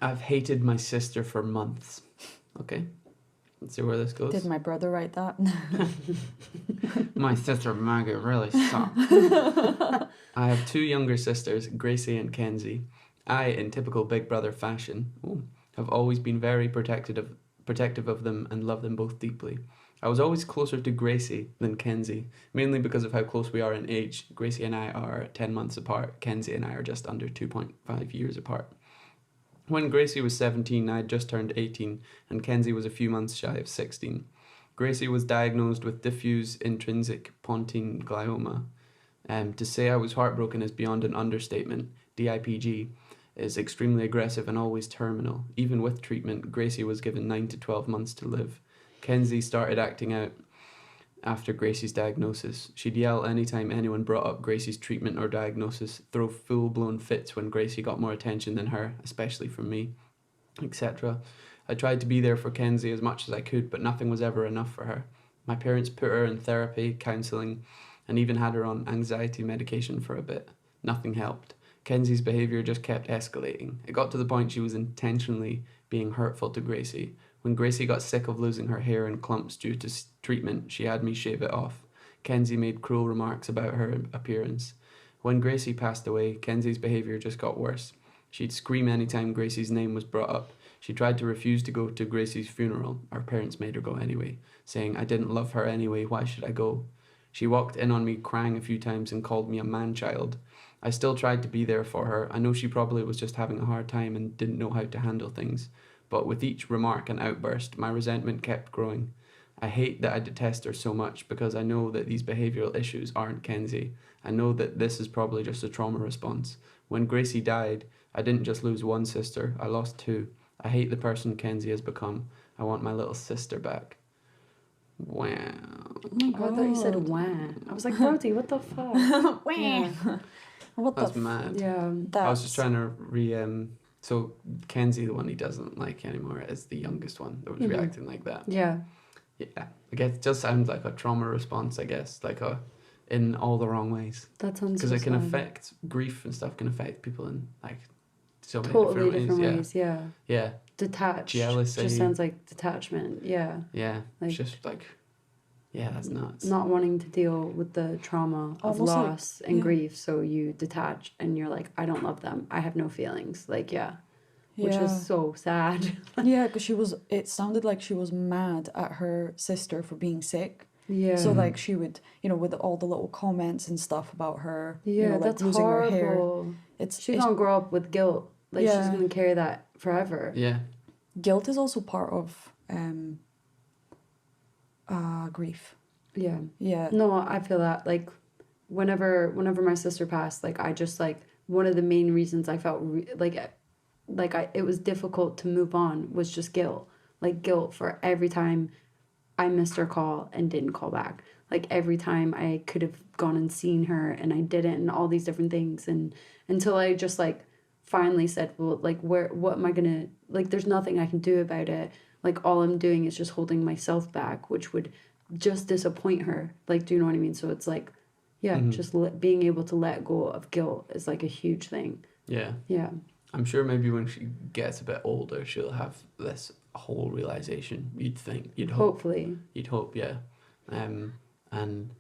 I've hated my sister for months. Okay, let's see where this goes. Did my brother write that? My sister Maggie really sucks. I have 2 younger sisters, Gracie and Kenzie. I, in typical big brother fashion, have always been very protective of them and love them both deeply. I was always closer to Gracie than Kenzie, mainly because of how close we are in age. Gracie and I are 10 months apart. Kenzie and I are just under 2.5 years apart. When Gracie was 17, I had just turned 18, and Kenzie was a few months shy of 16. Gracie was diagnosed with diffuse intrinsic pontine glioma. To say I was heartbroken is beyond an understatement. DIPG is extremely aggressive and always terminal. Even with treatment, Gracie was given 9 to 12 months to live. Kenzie started acting out after Gracie's diagnosis. She'd yell anytime anyone brought up Gracie's treatment or diagnosis, throw full-blown fits when Gracie got more attention than her, especially from me, etc. I tried to be there for Kenzie as much as I could, but nothing was ever enough for her. My parents put her in therapy, counselling, and even had her on anxiety medication for a bit. Nothing helped. Kenzie's behaviour just kept escalating. It got to the point she was intentionally being hurtful to Gracie. When Gracie got sick of losing her hair in clumps due to treatment, she had me shave it off. Kenzie made cruel remarks about her appearance. When Gracie passed away, Kenzie's behaviour just got worse. She'd scream anytime Gracie's name was brought up. She tried to refuse to go to Gracie's funeral. Our parents made her go anyway, saying, "I didn't love her anyway, why should I go?" She walked in on me crying a few times and called me a man-child. I still tried to be there for her. I know she probably was just having a hard time and didn't know how to handle things. But with each remark and outburst, my resentment kept growing. I hate that I detest her so much because I know that these behavioural issues aren't Kenzie. I know that this is probably just a trauma response. When Gracie died, I didn't just lose one sister, I lost 2. I hate the person Kenzie has become. I want my little sister back. Wow. Oh my god, I thought you said wah. I was like, Brodie, what the fuck? Yeah. What That's the mad. Yeah. I was just trying to so Kenzie, the one he doesn't like anymore, is the youngest one that was reacting like that. Yeah. Yeah. I guess it just sounds like a trauma response, I guess, in all the wrong ways. That sounds Because so it can sad. affect grief and stuff can affect people in so many Totally different ways. Yeah. Yeah. Detached. Jealousy. Just sounds like detachment. Yeah. Yeah. Like, it's just that's nuts. Not wanting to deal with the trauma of Almost loss and grief, so you detach and you're like, I don't love them. I have no feelings. Like, which is so sad. Yeah, because it sounded like she was mad at her sister for being sick. Yeah. So, like, she would, with all the little comments and stuff about her, yeah, like that's losing horrible. her hair. She's gonna grow up with guilt. Like, she's gonna carry that forever. Yeah. Guilt is also part of grief. Yeah. Yeah. No, I feel that. Like, whenever my sister passed, like, I just, like, one of the main reasons I felt it was difficult to move on was just guilt. Like, guilt for every time I missed her call and didn't call back. Like, every time I could have gone and seen her and I didn't, and all these different things. And until I just, like, finally said, well, like, what am I gonna, like, there's nothing I can do about it. Like, all I'm doing is just holding myself back, which would just disappoint her. Like, do you know what I mean? So it's like, just being able to let go of guilt is, like, a huge thing. Yeah. Yeah. I'm sure maybe when she gets a bit older, she'll have this whole realization. You'd think, you'd hope. Hopefully. You'd hope, yeah. And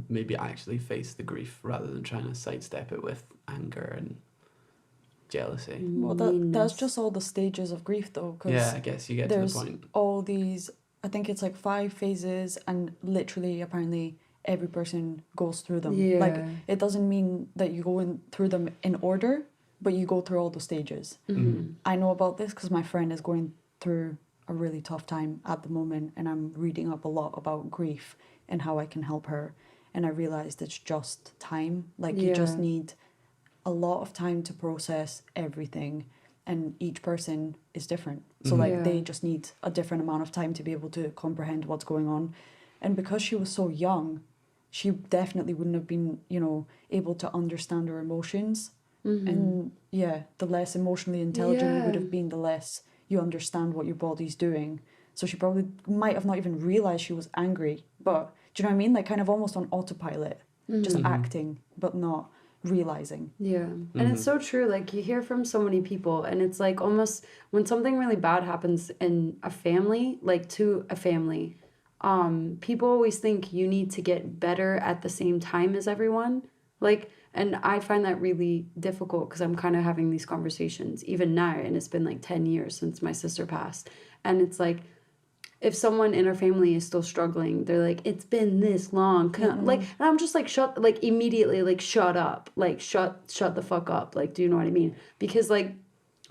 maybe actually face the grief rather than trying to sidestep it with anger and jealousy. Well, that's just all the stages of grief, though. Cause yeah, I guess you get to the point. All these, I think it's like 5 phases, and literally, apparently, every person goes through them. Yeah. Like, it doesn't mean that you go through them in order, but you go through all the stages. Mm-hmm. I know about this because my friend is going through a really tough time at the moment, and I'm reading up a lot about grief and how I can help her. And I realized it's just time. Like, you just need a lot of time to process everything, and each person is different. So they just need a different amount of time to be able to comprehend what's going on. And because she was so young, she definitely wouldn't have been, able to understand her emotions. Mm-hmm. And the less emotionally intelligent you would have been, the less you understand what your body's doing. So she probably might have not even realized she was angry, but do you know what I mean? Like, kind of almost on autopilot, just acting, but not realizing. Yeah. And it's so true. Like, you hear from so many people, and it's like almost when something really bad happens in a family, like to a family, people always think you need to get better at the same time as everyone. Like, and I find that really difficult because I'm kind of having these conversations even now, and it's been like 10 years since my sister passed. And it's like, if someone in our family is still struggling, they're like, it's been this long. Like, and I'm just like, immediately, like, shut up. Like, shut the fuck up. Like, do you know what I mean? Because, like,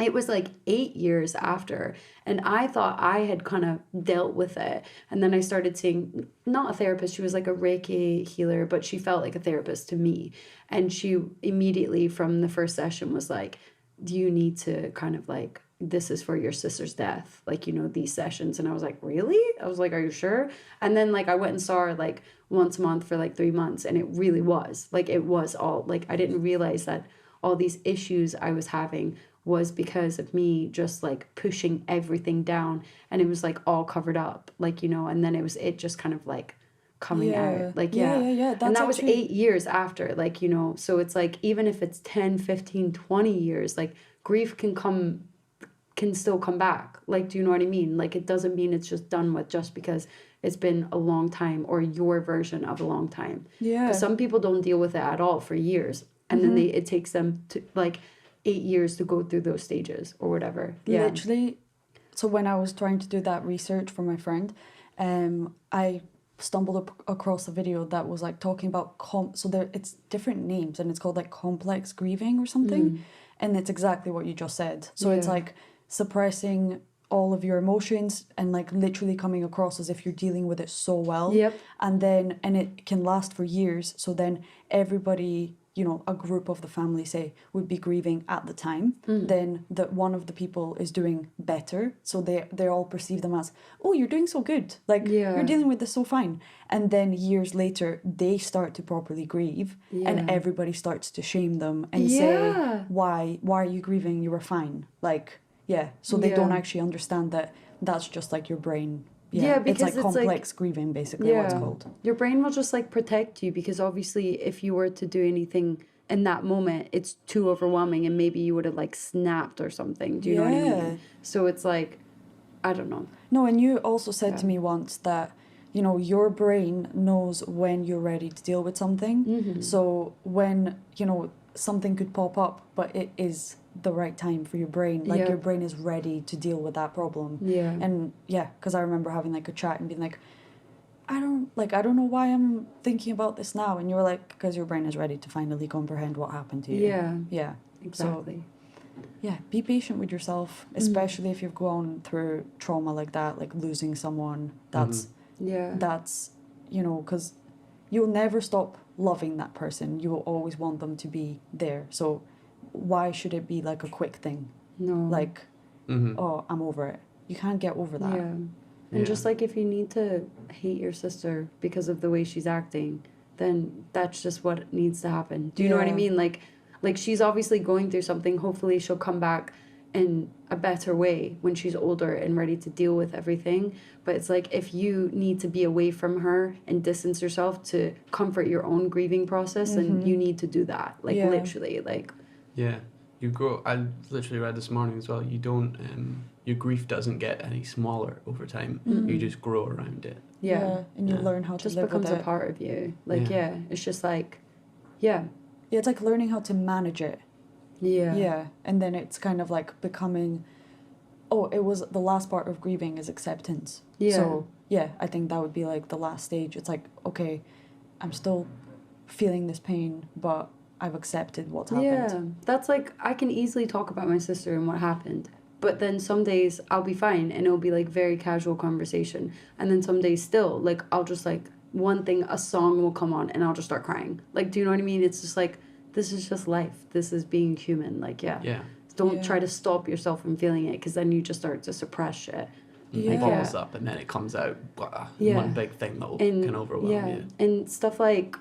it was like 8 years after, and I thought I had kind of dealt with it. And then I started seeing, not a therapist, she was like a Reiki healer, but she felt like a therapist to me. And she immediately from the first session was like, do you need to kind of like, this is for your sister's death, like, you know, these sessions. And I was like, really? I was like, are you sure? And then like I went and saw her like once a month for like 3 months, and it really was like, it was all like, I didn't realize that all these issues I was having was because of me just like pushing everything down, and it was like all covered up, like, you know. And then it just kind of like coming out, like, yeah. and that was actually 8 years after, like, you know. So it's like, even if it's 10, 15, 20 years, like, grief can still come back. Like, do you know what I mean? Like, it doesn't mean it's just done with just because it's been a long time, or your version of a long time. Yeah. Because some people don't deal with it at all for years, and then it takes them to like 8 years to go through those stages or whatever. Yeah. Literally. So when I was trying to do that research for my friend, I stumbled across a video that was like talking about it's different names, and it's called like complex grieving or something, and it's exactly what you just said. So it's like suppressing all of your emotions and like literally coming across as if you're dealing with it so well. Yep. And it can last for years. So then everybody, you know, a group of the family, say, would be grieving at the time. Then that one of the people is doing better, so they all perceive them as, oh, you're doing so good, like, you're dealing with this so fine. And then years later they start to properly grieve, and everybody starts to shame them and say, why are you grieving, you were fine, like, so they don't actually understand that that's just like your brain. Because it's like complex grieving, basically, what it's called. Your brain will just like protect you, because obviously if you were to do anything in that moment, it's too overwhelming, and maybe you would have like snapped or something. Do you know what I mean? So it's like, I don't know. No, and you also said to me once that, you know, your brain knows when you're ready to deal with something. So when, you know, something could pop up, but it is the right time for your brain, like your brain is ready to deal with that problem. And because I remember having like a chat and being like, I don't know why I'm thinking about this now, and you're like, because your brain is ready to finally comprehend what happened to you. Exactly. So, be patient with yourself, especially if you've gone through trauma like that, like losing someone. That's you know, because you'll never stop loving that person, you will always want them to be there. So why should it be like a quick thing? No. Like, oh, I'm over it. You can't get over that. And just like, if you need to hate your sister because of the way she's acting, then that's just what needs to happen. Do you know what I mean? Like she's obviously going through something. Hopefully she'll come back in a better way when she's older and ready to deal with everything. But it's like, if you need to be away from her and distance yourself to comfort your own grieving process, then you need to do that. Like, literally, like... Yeah, you grow. I literally read this morning as well. You don't. Your grief doesn't get any smaller over time. You just grow around it. And you learn how to just live with it. Just becomes a part of you. Like, it's just like, it's like learning how to manage it. And then it's kind of like becoming. Oh, it was the last part of grieving is acceptance. So I think that would be like the last stage. It's like, okay, I'm still feeling this pain, but I've accepted what's happened. That's like, I can easily talk about my sister and what happened, but then some days I'll be fine and it'll be like very casual conversation, and then some days still, like, I'll just like, one thing, a song will come on and I'll just start crying. Like, do you know what I mean? It's just like, this is just life, this is being human. Like, don't try to stop yourself from feeling it, because then you just start to suppress shit. It bubbles up and then it comes out. One big thing that can overwhelm you. And stuff like,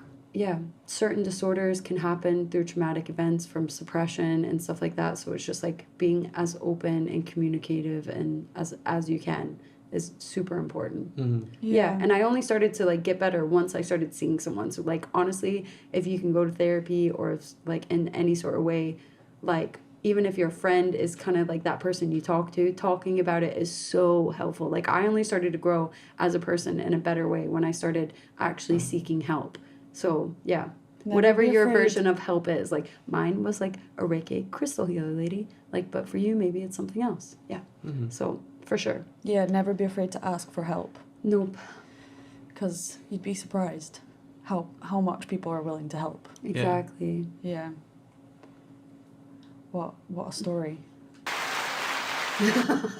certain disorders can happen through traumatic events from suppression and stuff like that. So it's just like being as open and communicative and as you can, is super important. Mm-hmm. Yeah. And I only started to like get better once I started seeing someone. So like honestly, if you can go to therapy or if, like in any sort of way, like even if your friend is kind of like that person you talk to, talking about it is so helpful. Like I only started to grow as a person in a better way when I started actually seeking help. So yeah. Never Whatever be your afraid. version of help is, like mine was like a Reiki crystal healer lady, like, but for you maybe it's something else. Yeah. Mm-hmm. So for sure. Yeah, never be afraid to ask for help, Nope. because you'd be surprised how much people are willing to help. Exactly. Yeah. What a story.